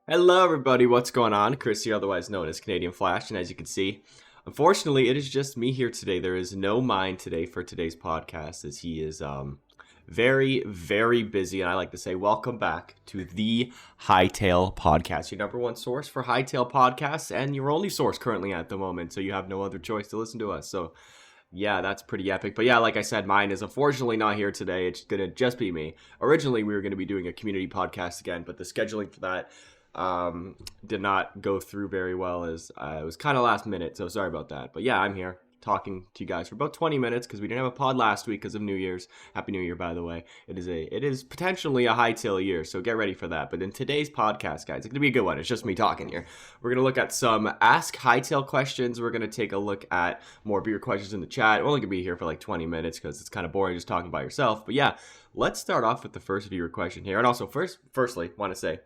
Hello, everybody. What's going on? Chris here, otherwise known as CanadianFlash, and as you can see, unfortunately, it is just me here today. There is no Myne today for today's podcast, as he is very, very busy. And I like to say, welcome back to the Hytale podcast, your number one source for Hytale podcasts, and your only source currently at the moment. So you have no other choice to listen to us. So yeah, that's pretty epic. But yeah, like I said, Myne is unfortunately not here today. It's gonna just be me. Originally, we were gonna be doing a community podcast again, but the scheduling for that did not go through very well, as it was kind of last minute, so sorry about that. But yeah, I'm here talking to you guys for about 20 minutes because we didn't have a pod last week because of New Year's. Happy New Year, by the way. It is potentially a Hytale year, so get ready for that. But in today's podcast, guys, it's gonna be a good one. It's just me talking here. We're gonna look at some Ask Hytale questions. We're gonna take a look at more of your questions in the chat. We're only gonna be here for like 20 minutes because it's kind of boring just talking by yourself. But yeah, let's start off with the first viewer question here. And also, firstly, want to say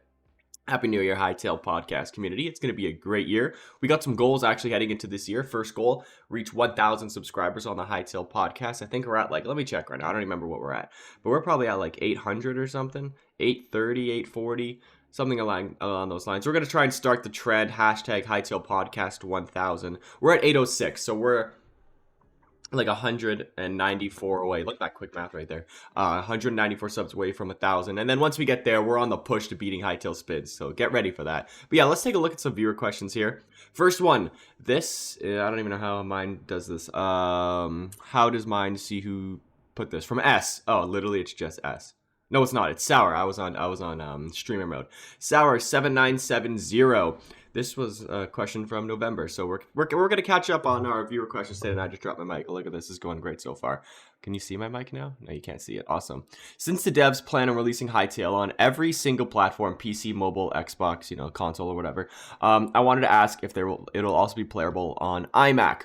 Happy New Year, Hytale podcast community. It's going to be a great year. We got some goals actually heading into this year. First goal, reach 1,000 subscribers on the Hytale podcast. I think we're at let me check right now. I don't remember what we're at, but we're probably at like 800 or something, 830, 840, something along those lines. We're going to try and start the trend, hashtag Hytale podcast 1000. We're at 806, so we're like 194 away. Look at that quick math right there. 194 subs away from 1,000. And then once we get there, we're on the push to beating Hytale Spids. So get ready for that. But yeah, let's take a look at some viewer questions here. First one. This, I don't even know how Myne does this. How does Myne see who put this? From S. Oh, literally it's just S. No, it's not. It's Sour. I was on streamer mode. Sour 7970. This was a question from November, so we're gonna catch up on our viewer questions today. And I just dropped my mic. Look at this; is going great so far. Can you see my mic now? No, you can't see it. Awesome. Since the devs plan on releasing Hytale on every single platform, PC, mobile, Xbox, console or whatever, I wanted to ask if it'll also be playable on iMac.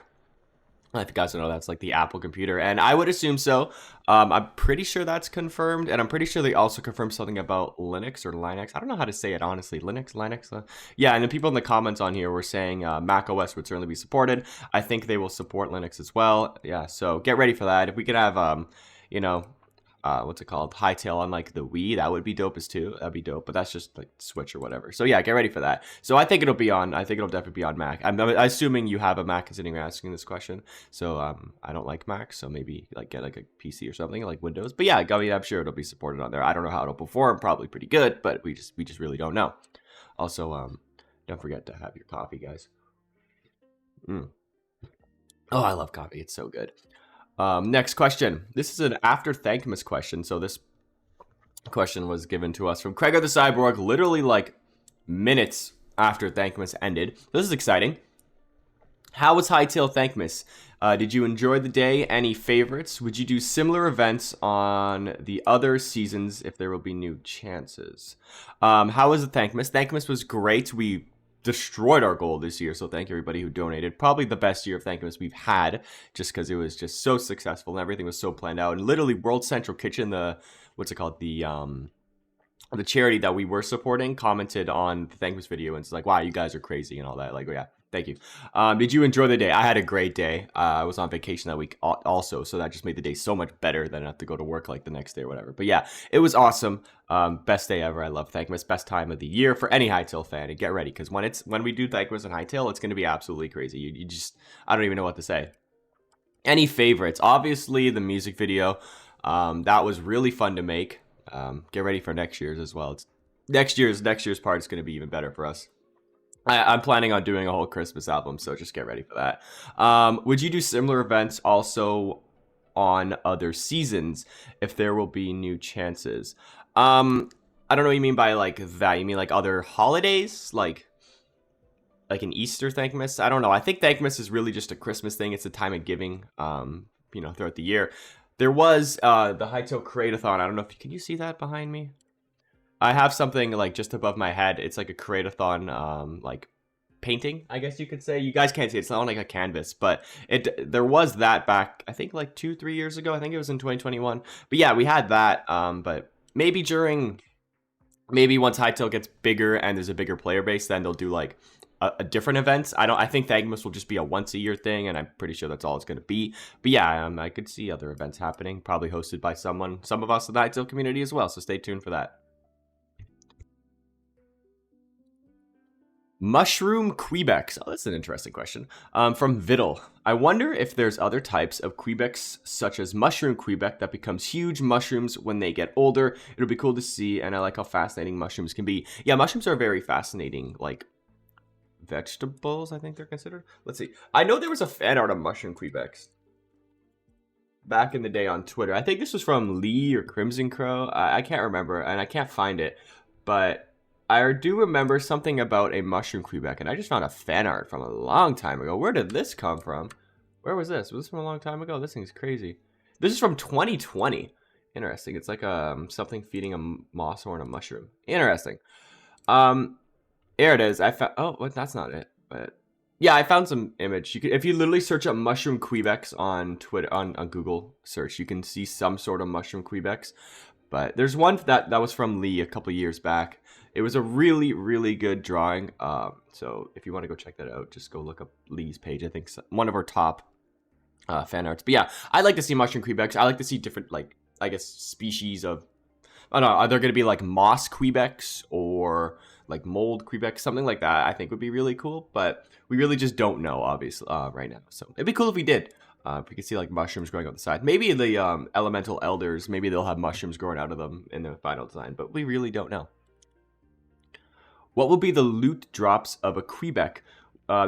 If you guys don't know, that's like the Apple computer, and I would assume so. I'm pretty sure that's confirmed, and I'm pretty sure they also confirmed something about Linux or Linux. I don't know how to say it, honestly. Linux. Yeah, and the people in the comments on here were saying Mac OS would certainly be supported. I think they will support Linux as well. Yeah, so get ready for that. If we could have, you know, what's it called? Hytale on like the Wii, that would be dope as too. That'd be dope, but that's just like Switch or whatever. So yeah, get ready for that. So I think it'll definitely be on Mac. I'm assuming you have a Mac considering you're asking this question. So I don't like Mac, so maybe like get like a PC or something like Windows. But yeah, I mean, I'm sure it'll be supported on there. I don't know how it'll perform. Probably pretty good, but we just really don't know. Also, don't forget to have your coffee, guys. Oh, I love coffee. It's so good. Next question. This is an after Thankmas question. So this question was given to us from Craig the Cyborg, literally like minutes after Thankmas ended. This is exciting. How was Hytale Thankmas? Did you enjoy the day? Any favorites? Would you do similar events on the other seasons if there will be new chances? How was the Thankmas? Thankmas was great. We destroyed our goal this year, so thank you everybody who donated. Probably the best year of Thankmas we've had, just because it was just so successful and everything was so planned out. And literally, World Central Kitchen, the charity that we were supporting, commented on the Thankmas video and it's like, wow, you guys are crazy and all that. Like, yeah, thank you. Did you enjoy the day? I had a great day. I was on vacation that week also, so that just made the day so much better than I have to go to work like the next day or whatever. But yeah, it was awesome. Best day ever. I love Thankmas. Best time of the year for any Hytale fan. And get ready, because when we do Thankmas and Hytale, it's going to be absolutely crazy. You just, I don't even know what to say. Any favorites? Obviously, the music video. That was really fun to make. Get ready for next year's as well. Next year's part is going to be even better for us. I'm planning on doing a whole Christmas album, so just get ready for that. Would you do similar events also on other seasons if there will be new chances? I don't know what you mean by like that. You mean like other holidays, like an Easter Thankmas? I don't know. I think Thankmas is really just a Christmas thing. It's a time of giving, throughout the year. There was the Hytale Create-a-thon. I don't know if can you see that behind me? I have something like just above my head. It's like a Create-a-thon, like painting, I guess you could say. You guys can't see it. It's not like a canvas, but there was that back, I think like 2-3 years ago. I think it was in 2021. But yeah, we had that. But maybe once Hytale gets bigger and there's a bigger player base, then they'll do like a different events. I think Thankmas will just be a once a year thing, and I'm pretty sure that's all it's going to be. But yeah, I could see other events happening, probably hosted by some of us in the Hytale community as well. So stay tuned for that. Mushroom Quebecs. Oh, that's an interesting question. From Vidal. I wonder if there's other types of Quebecs, such as mushroom Quebec, that becomes huge mushrooms when they get older. It'll be cool to see, and I like how fascinating mushrooms can be. Yeah, mushrooms are very fascinating, like vegetables, I think they're considered. Let's see. I know there was a fan art of mushroom Quebecs back in the day on Twitter. I think this was from Lee or Crimson Crow. I can't remember, and I can't find it, but I do remember something about a mushroom Quebec, and I just found a fan art from a long time ago. Where did this come from? Where was this? Was this from a long time ago? This thing's crazy. This is from 2020. Interesting. It's like something feeding a moss or a mushroom. Interesting. Here it is. I found. Oh, what? That's not it. But yeah, I found some image. You could, if you literally search up mushroom Quebecs on Twitter, on Google search, you can see some sort of mushroom Quebecs. But there's one that was from Lee a couple years back. It was a really, really good drawing. So if you want to go check that out, just go look up Lee's page. I think one of our top fan arts. But yeah, I like to see mushroom Quebecs. I like to see different, like, I guess, species of. I don't know. Are there going to be like moss Quebecs or like mold Quebecs? Something like that I think would be really cool. But we really just don't know, obviously, right now. So it'd be cool if we did. If we could see like mushrooms growing on the side. Maybe the elemental elders, maybe they'll have mushrooms growing out of them in the final design. But we really don't know. What will be the loot drops of a Quebec?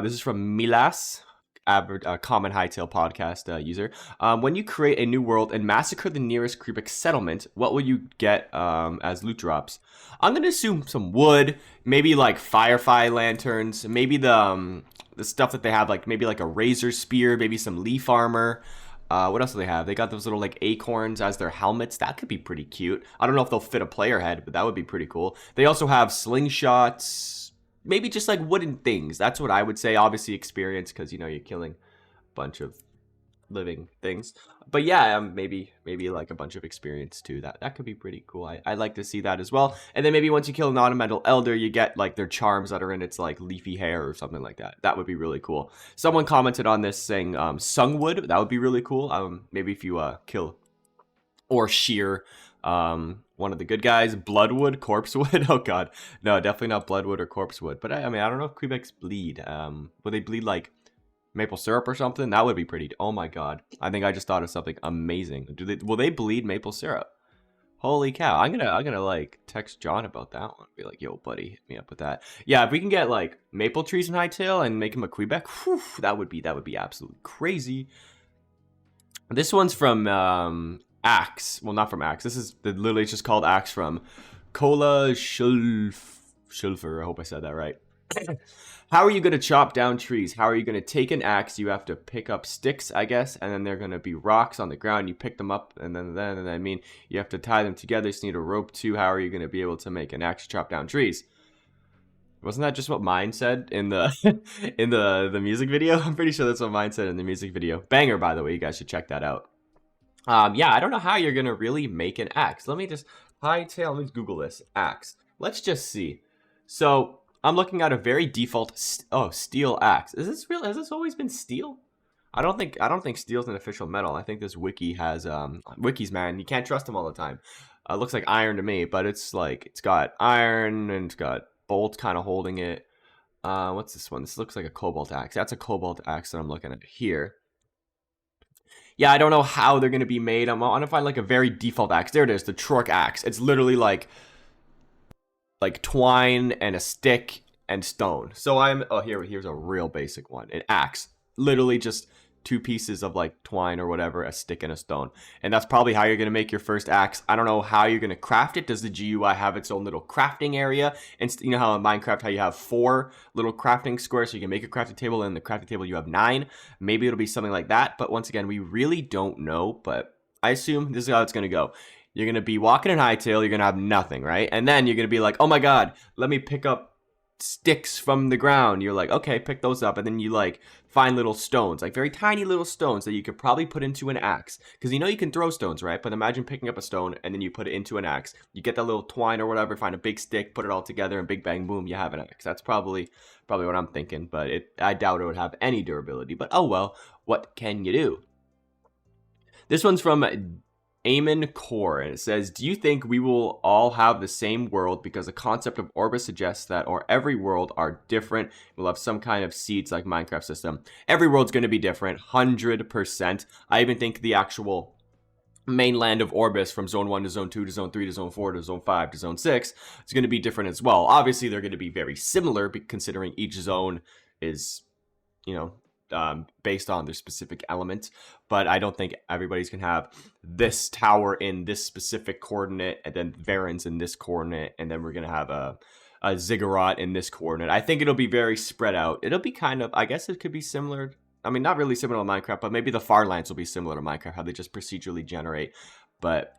This is from Milas, common Hytale podcast user. When you create a new world and massacre the nearest Quebec settlement, what will you get as loot drops? I'm going to assume some wood, maybe like firefly lanterns, maybe the stuff that they have, like maybe like a razor spear, maybe some leaf armor. What else do they have? They got those little like acorns as their helmets. That could be pretty cute. I don't know if they'll fit a player head, but that would be pretty cool. They also have slingshots, maybe just like wooden things. That's what I would say. Obviously experience, because you know you're killing a bunch of living things. But yeah, maybe like a bunch of experience too. That could be pretty cool. I'd like to see that as well. And then maybe once you kill an elemental elder, you get like their charms that are in its like leafy hair or something like that. That would be really cool. Someone commented on this saying sungwood. That would be really cool. Maybe if you kill or shear one of the good guys. Bloodwood, corpsewood. Oh god, no, definitely not bloodwood or corpsewood. But I mean, I don't know if Quebecs bleed. Will they bleed like maple syrup or something? That would be pretty. Oh my god, I think I just thought of something amazing. Will they bleed maple syrup? Holy cow, I'm gonna like text John about that one. Be like, yo buddy, hit me up with that. Yeah, if we can get like maple trees in Hytale and make him a Quebec, whew, that would be absolutely crazy. This one's from Axe. Well, not from Axe. This is literally just called Axe from Cola Schulfer. I hope I said that right. How are you going to chop down trees? How are you going to take an axe? You have to pick up sticks, I guess, and then they're going to be rocks on the ground. You pick them up, and then I mean, you have to tie them together. So you need a rope too. How are you going to be able to make an axe chop down trees? Wasn't that just what Myne said in the in the music video? I'm pretty sure that's what Myne said in the music video. Banger, by the way. You guys should check that out. Yeah, I don't know how you're going to really make an axe. Let me just Hytale. Let me Google this. Axe. Let's just see. So I'm looking at a very default steel axe. Is this real? Has this always been steel? I don't think steel's an official metal. I think this wiki has wikis, man. You can't trust them all the time. Looks like iron to me, but it's got iron and it's got bolts kind of holding it. What's this one? This looks like a cobalt axe. That's a cobalt axe that I'm looking at here. Yeah, I don't know how they're gonna be made. I'm gonna find like a very default axe. There it is, the Trork axe. It's literally like twine and a stick and stone. So here's a real basic one. An axe, literally just two pieces of like twine or whatever, a stick and a stone. And that's probably how you're going to make your first axe. I don't know how you're going to craft it. Does the GUI have its own little crafting area? And you know how in Minecraft, how you have 4 little crafting squares, so you can make a crafting table, and in the crafting table you have 9. Maybe it'll be something like that. But once again, we really don't know, but I assume this is how it's going to go. You're going to be walking in Hytale, you're going to have nothing, right? And then you're going to be like, oh my god, let me pick up sticks from the ground. You're like, okay, pick those up. And then you like find little stones, like very tiny little stones that you could probably put into an axe. Because you know you can throw stones, right? But imagine picking up a stone and then you put it into an axe. You get that little twine or whatever, find a big stick, put it all together, and big bang boom, you have an axe. That's probably what I'm thinking. But I doubt it would have any durability. But oh well, what can you do? This one's from Amen Core, and it says, do you think we will all have the same world because the concept of Orbis suggests that or every world are different? We'll have some kind of seeds like Minecraft system. Every world's going to be different, 100%. I even think the actual mainland of Orbis from Zone 1 to Zone 2 to Zone 3 to Zone 4 to Zone 5 to Zone 6 is going to be different as well. Obviously, they're going to be very similar considering each zone is, based on their specific element. But I don't think everybody's going to have this tower in this specific coordinate and then Varens in this coordinate, and then we're going to have a ziggurat in this coordinate. I think it'll be very spread out. It'll be kind of, I guess it could be similar. I mean, not really similar to Minecraft, but maybe the Farlands will be similar to Minecraft, how they just procedurally generate. But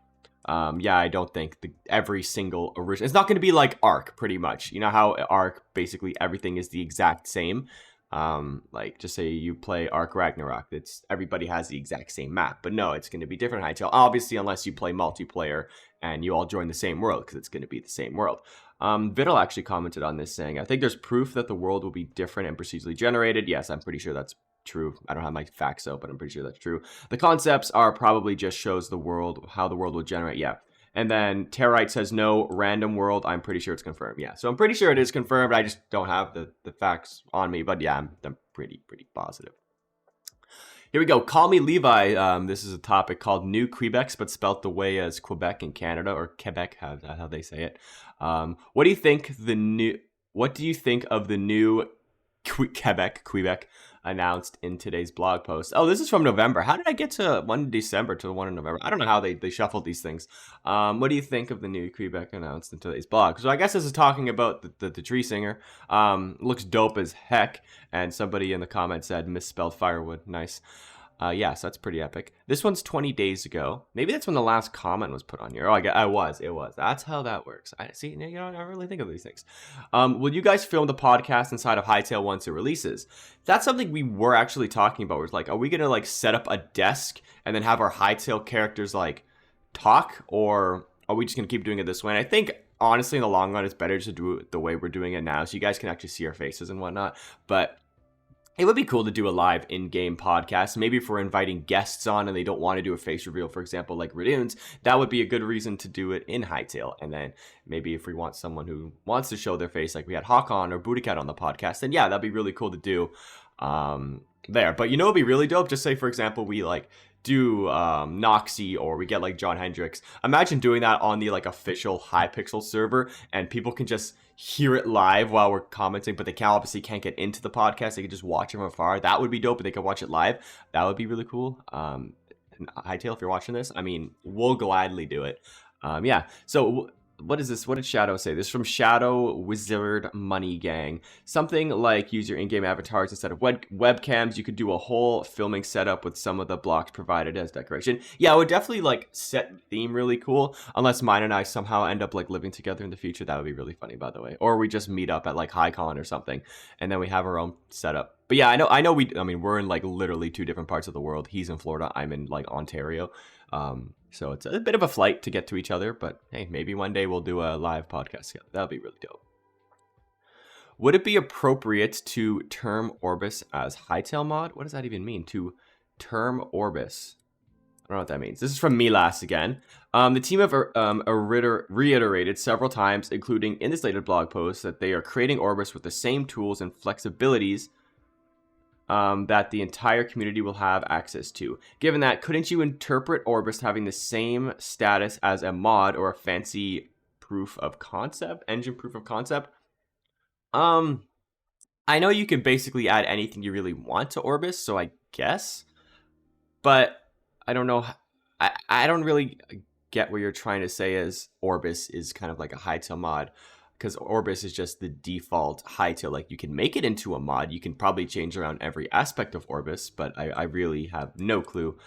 yeah, I don't think every single original... It's not going to be like Ark, pretty much. You know how Ark, basically everything is the exact same? Like, just say you play Ark Ragnarok. Everybody has the exact same map. But no, it's going to be different Hytale. Obviously, unless you play multiplayer and you all join the same world, because it's going to be the same world. Vidal actually commented on this saying, I think there's proof that the world will be different and procedurally generated. Yes, I'm pretty sure that's true. I don't have my facts out, but I'm pretty sure that's true. The concepts are probably just shows the world, how the world will generate. Yeah. And then Territe says no, random world. I'm pretty sure it's confirmed. Yeah. So I'm pretty sure it is confirmed. I just don't have the facts on me. But yeah, I'm pretty positive. Here we go. Call me Levi. This is a topic called New Quebecs, but spelt the way as Quebec in Canada, or Quebec, how they say it. What do you think of the new Quebec announced in today's blog post? Oh, this is from November. How did I get to 1 December to 1 in November? I don't know how they shuffled these things. What do you think of the new Quebec announced in today's blog? So I guess this is talking about the tree singer. Looks dope as heck. And somebody in the comments said misspelled firewood. Nice. Yeah, so that's pretty epic. This one's 20 days ago. Maybe that's when the last comment was put on here. Oh, it was. That's how that works. I see. I don't really think of these things. Will you guys film the podcast inside of Hytale once it releases? That's something we were actually talking about. We're like, are we gonna like set up a desk and then have our Hytale characters like talk, or are we just gonna keep doing it this way? And I think honestly, in the long run, it's better to do it the way we're doing it now, so you guys can actually see our faces and whatnot. But it would be cool to do a live in-game podcast. Maybe if we're inviting guests on and they don't want to do a face reveal, for example, like Radoons, that would be a good reason to do it in Hytale. And then maybe if we want someone who wants to show their face, like we had Hawkon or Bootycat on the podcast, then yeah, that'd be really cool to do there. But it'd be really dope. Just say, for example, we like do Noxy, or we get like John Hendricks. Imagine doing that on the like official Hypixel server, and people can just hear it live while we're commenting, but they obviously can't get into the podcast. They can just watch it from afar. That would be dope, but they can watch it live. That would be really cool. Hytale, if you're watching this, I mean, we'll gladly do it. Yeah. So what is this? What did Shadow say? This is from Shadow Wizard Money Gang. Something like use your in-game avatars instead of webcams. You could do a whole filming setup with some of the blocks provided as decoration. Yeah, I would definitely like set theme really cool. Unless Myne and I somehow end up like living together in the future. That would be really funny, by the way. Or we just meet up at like HighCon or something, and then we have our own setup. But yeah, I know we're in like literally two different parts of the world. He's in Florida. I'm in like Ontario. So it's a bit of a flight to get to each other, but hey, maybe one day we'll do a live podcast together. That'll be really dope. Would it be appropriate to term Orbis as Hytale mod? What does that even mean? To term Orbis? I don't know what that means. This is from Milas again. The team have reiterated several times, including in this latest blog post, that they are creating Orbis with the same tools and flexibilities that the entire community will have access to. Given that, couldn't you interpret Orbis having the same status as a mod or a fancy proof of concept, engine proof of concept? I know you can basically add anything you really want to Orbis, so I guess, but I don't know. I don't really get what you're trying to say as Orbis is kind of like a Hytale mod, because Orbis is just the default Hytale. Like, you can make it into a mod. You can probably change around every aspect of Orbis, but I really have no clue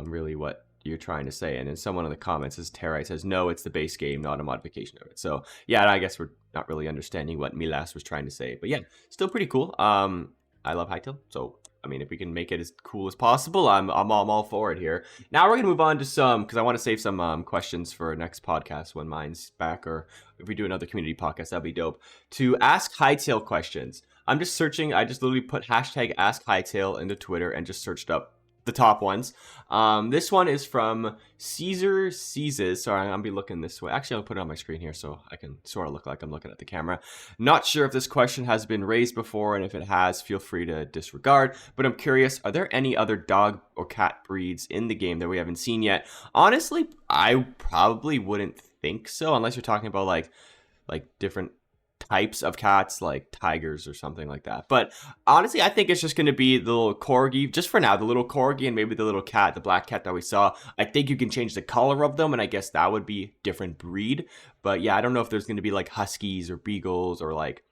really what you're trying to say. And then someone in the comments says, no, it's the base game, not a modification of it. So yeah, I guess we're not really understanding what Milas was trying to say. But yeah, still pretty cool. I love Hytale, so I mean, if we can make it as cool as possible, I'm all for it here. Now we're gonna move on to some, because I want to save some questions for next podcast when Myne's back, or if we do another community podcast, that'd be dope. To ask Hytale questions, I'm just searching. I just literally put hashtag Ask Hytale into Twitter and just searched up the top ones. This one is from Caesar Caesars. Sorry, I'm gonna be looking this way. Actually, I'll put it on my screen here so I can sort of look like I'm looking at the camera. Not sure if this question has been raised before, and if it has, feel free to disregard. But I'm curious, are there any other dog or cat breeds in the game that we haven't seen yet? Honestly, I probably wouldn't think so, unless you're talking about like different types of cats, like tigers or something like that. But honestly, I think it's just going to be the little corgi, just for now, the little corgi and maybe the little cat, the black cat that we saw. I think you can change the color of them, and I guess that would be different breed. But yeah, I don't know if there's going to be like huskies or beagles or like,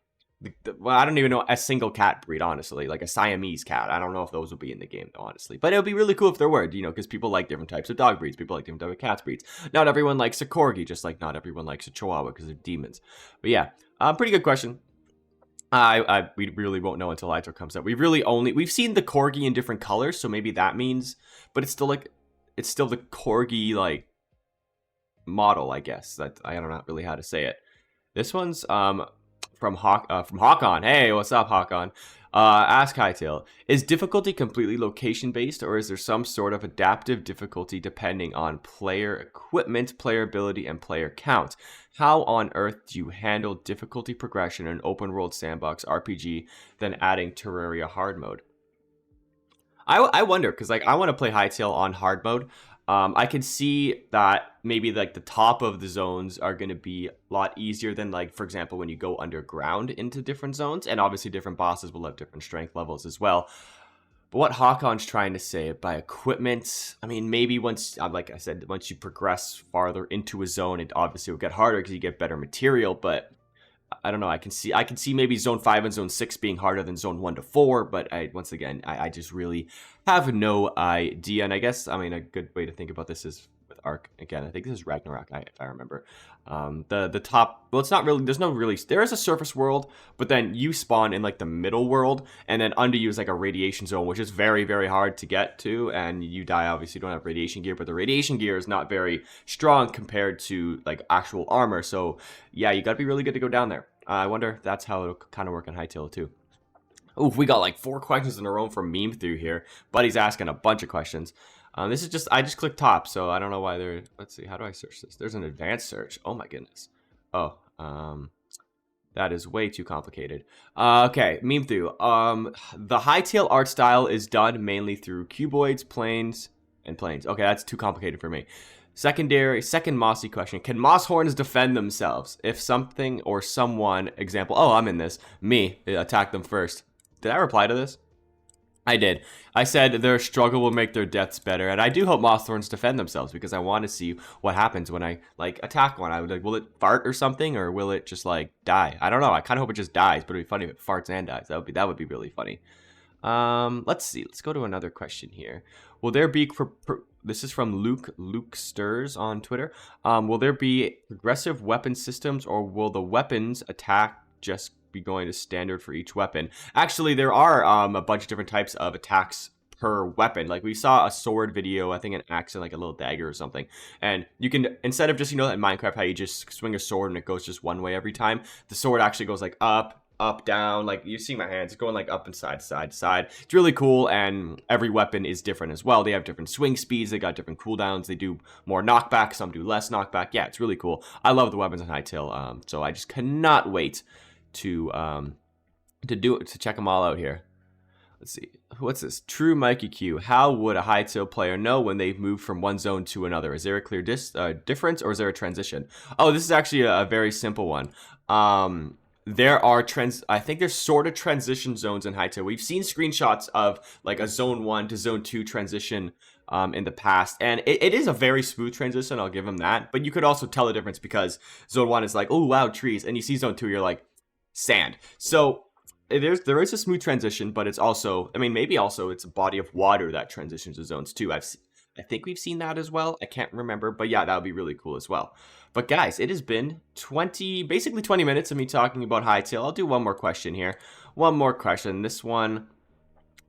well, I don't even know a single cat breed, honestly, like a Siamese cat. I don't know if those will be in the game, though, honestly. But it would be really cool if there were, you know, because people like different types of dog breeds. People like different types of cat breeds. Not everyone likes a corgi, just like not everyone likes a chihuahua because they're demons. But yeah, pretty good question. We really won't know until Hytale comes out. We've seen the corgi in different colors, so maybe that means, but it's still the corgi like model, I guess. That I don't know really how to say it. This one's from Hawkon. Hey, what's up, Hawkon? Ask Hytale, is difficulty completely location based, or is there some sort of adaptive difficulty depending on player equipment, player ability, and player count? How on earth do you handle difficulty progression in an open world sandbox RPG than adding Terraria hard mode? I wonder, because like I want to play Hytale on hard mode. I can see that maybe like the top of the zones are going to be a lot easier than, like, for example, when you go underground into different zones, and obviously different bosses will have different strength levels as well. But what Hakon's trying to say by equipment, I mean, maybe once, like I said, once you progress farther into a zone, it obviously will get harder because you get better material, but I don't know. I can see maybe zone 5 and zone 6 being harder than zone 1 to 4, but once again, I just really have no idea. And I guess, I mean, a good way to think about this is with Ark. Again, I think this is Ragnarok, if I remember. The top, well, it's not really, there is a surface world, but then you spawn in like the middle world, and then under you is like a radiation zone, which is very, very hard to get to, and you die. Obviously, you don't have radiation gear, but the radiation gear is not very strong compared to like actual armor. So yeah, you got to be really good to go down there. I wonder if that's how it'll kind of work in Hytale too. Ooh, we got like 4 questions in a row from Meme through here. Buddy's asking a bunch of questions. This is just, I just clicked top, so I don't know why they're, let's see, how do I search this? There's an advanced search. Oh my goodness. Oh, that is way too complicated. Okay, Meme through. The Hytale art style is done mainly through cuboids, planes, and planes. Okay, that's too complicated for me. Second mossy question. Can moss horns defend themselves? If something or someone, example, oh, I'm in this, me, attack them first. Did I reply to this? I did. I said their struggle will make their deaths better, and I do hope moss thorns defend themselves because I want to see what happens when I like attack one. I would like, will it fart or something, or will it just like die? I don't know. I kind of hope it just dies, but it'd be funny if it farts and dies. That would be really funny. Let's see. Let's go to another question here. Will there be this is from Luke Stirs on Twitter. Will there be progressive weapon systems, or will the weapons attack just be going to standard for each weapon? Actually, there are a bunch of different types of attacks per weapon. Like we saw a sword video, I think an axe and like a little dagger or something. And you can, instead of just, you know, in Minecraft how you just swing a sword and it goes just one way every time, the sword actually goes like up, down, like you see my hands going like up and side to side. It's really cool, and every weapon is different as well. They have different swing speeds, they got different cooldowns, they do more knockback, some do less knockback. Yeah, it's really cool. I love the weapons in Hytale, so I just cannot wait to check them all out here. Let's see. What's this? True Mikey Q. How would a Hytale player know when they've moved from one zone to another? Is there a clear difference, or is there a transition? Oh, this is actually a very simple one. There are I think there's sort of transition zones in Hytale. We've seen screenshots of like a zone 1 to zone 2 transition in the past, and it is a very smooth transition, I'll give them that. But you could also tell the difference because zone 1 is like, oh wow, trees, and you see zone 2, you're like, sand. So there is a smooth transition, but it's also, I mean, maybe also it's a body of water that transitions to zones 2. I think we've seen that as well. I can't remember, but yeah, that would be really cool as well. But guys, it has been basically 20 minutes of me talking about Hytale. I'll do one more question here. One more question. This one,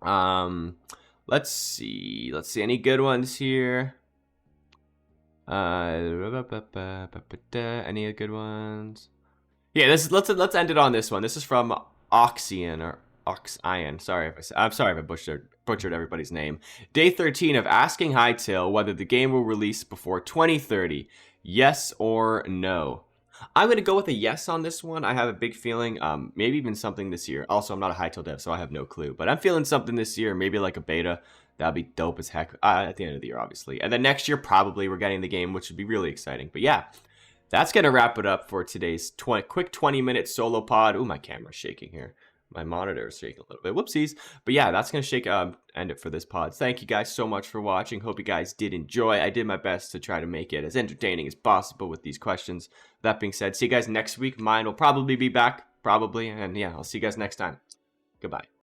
let's see. Any good ones here? Any good ones? Yeah, let's end it on this one. This is from Oxian or Oxian. I'm sorry if I butchered everybody's name. Day 13 of asking Hytale whether the game will release before 2030. Yes or no? I'm going to go with a yes on this one. I have a big feeling, maybe even something this year. Also, I'm not a Hytale dev, so I have no clue. But I'm feeling something this year, maybe like a beta. That'd be dope as heck at the end of the year, obviously. And then next year, probably we're getting the game, which would be really exciting. But yeah, that's going to wrap it up for today's quick 20-minute solo pod. Ooh, my camera's shaking here. My monitor is shaking a little bit. Whoopsies. But yeah, that's going to end it for this pod. Thank you guys so much for watching. Hope you guys did enjoy. I did my best to try to make it as entertaining as possible with these questions. That being said, see you guys next week. Myne will probably be back. Probably. And yeah, I'll see you guys next time. Goodbye.